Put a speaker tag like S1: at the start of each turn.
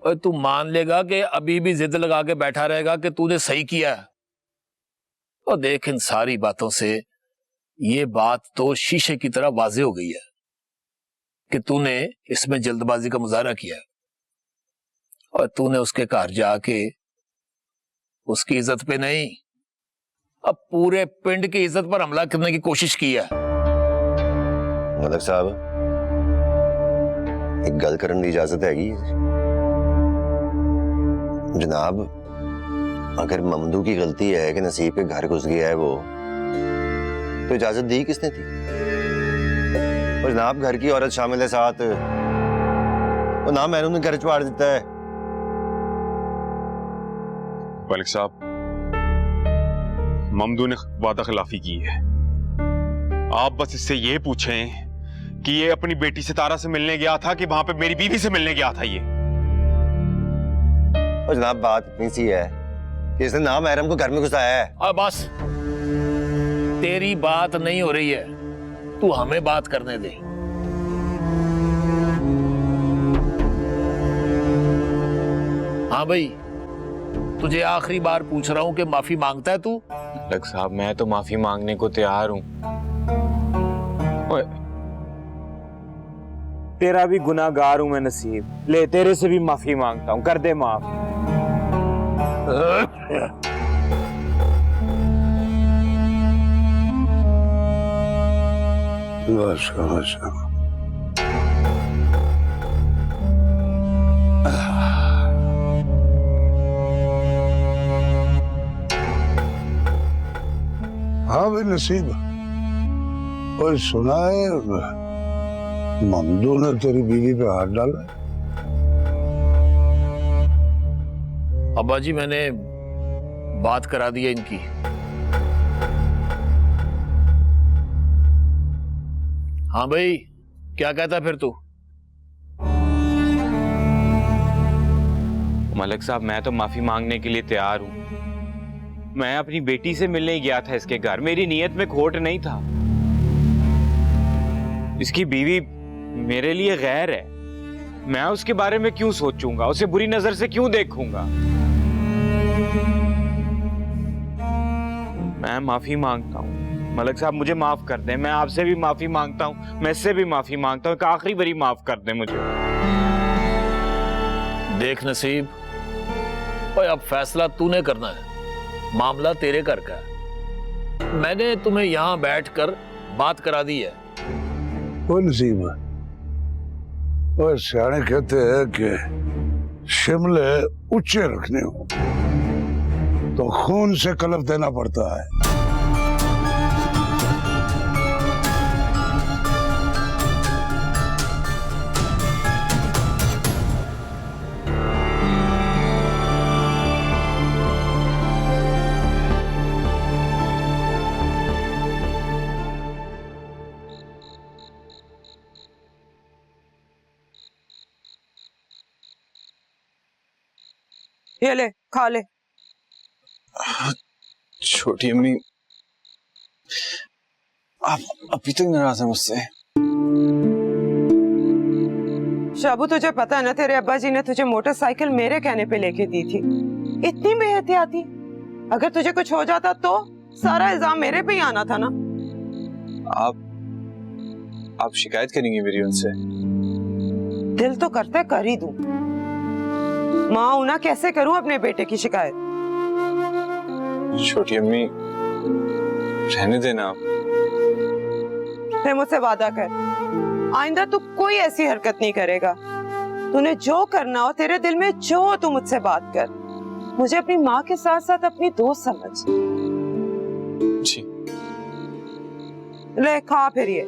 S1: और तू मान लेगा कि अभी भी जिद लगा के बैठा रहेगा कि तूने सही किया है? और देख, इन सारी बातों से ये बात तो शीशे की तरह वाज़े हो गई है कि तूने इसमें जल्दबाजी का मुजाहरा किया और तूने उसके घर जाके उसकी इज्जत पे नहीं, अब पूरे पिंड की इज्जत पर हमला करने की कोशिश की है।
S2: मलिक साहब, एक गल करने की इजाजत हैगी जनाब? अगर ममदू की गलती है कि नसीब के घर घुस गया है वो, तो इजाजत दी किसने थी? और जनाब, घर की औरत शामिल है साथ, वो नाम मैंने उन्हें घर छुड़ा देता है।
S3: मलिक साहब, ममदू ने वादा खिलाफी की है। आप बस इससे ये पूछें कि ये अपनी बेटी सितारा से मिलने गया था कि वहां पे मेरी बीवी से मिलने गया था ये।
S2: और जनाब, बात इतनी सी है कि इसने नाम महरम को घर में घुसाया है।
S1: और बस, तेरी बात नहीं हो रही है, तू हमें बात करने दे। हाँ भाई, तुझे आखिरी बार पूछ रहा हूं कि माफी मांगता है तू?
S4: मलिक साहब, मैं तो माफी मांगने को तैयार हूं। तेरा भी गुनाहगार हूं मैं नसीब, ले तेरे से भी माफी मांगता हूं, कर दे माफ।
S5: हाँ भाई नसीब, और सुना है ममदू ने तेरी बीवी पे हाथ डाला?
S1: अब्बा जी, मैंने बात करा दी है इनकी। हाँ भाई, क्या कहता फिर तू?
S4: मलिक साहब, मैं तो माफी मांगने के लिए तैयार हूं। मैं अपनी बेटी से मिलने गया था इसके घर, मेरी नीयत में खोट नहीं था। इसकी बीवी मेरे लिए गैर है, मैं उसके बारे में क्यों सोचूंगा, उसे बुरी नजर से क्यों देखूंगा? मैं माफी मांगता हूं मलिक साहब, मुझे माफ कर दें। मैं आपसे भी माफी मांगता हूं, मैं इससे भी माफी मांगता हूं, एक आखिरी बारी माफ कर दें मुझे।
S1: देख नसीब, ओए, अब फैसला तूने करना है, मामला तेरे घर का है। मैंने तुम्हें यहां बैठकर बात करा दी है।
S5: वो नसीब, वो सियाने कहते हैं कि शिमले ऊंचे रखने हो तो खून से कलप देना पड़ता है।
S6: ये ले, खा ले।
S7: छोटी अम्मी, आप अभी तक नाराज हैं मुझसे?
S6: शाबू, तुझे पता है ना, तेरे अब्बा जी ने तुझे मोटरसाइकिल मेरे कहने पे लेके दी थी। इतनी बेहतियाती, अगर तुझे कुछ हो जाता तो सारा इल्जाम मेरे पे ही आना था ना।
S7: आप शिकायत करेंगी मेरी उनसे?
S6: दिल तो करते कर ही दूं, माँ उना कैसे करूं अपने बेटे की शिकायत?
S7: छोटी अम्मी, रहने देना आप।
S6: फिर मुझसे वादा कर, आइंदा तू कोई ऐसी हरकत नहीं करेगा। तूने जो करना हो, तेरे दिल में जो हो, तू मुझसे बात कर। मुझे अपनी माँ के साथ साथ अपनी दोस्त समझ।
S7: जी।
S6: ले, खा फिर ये।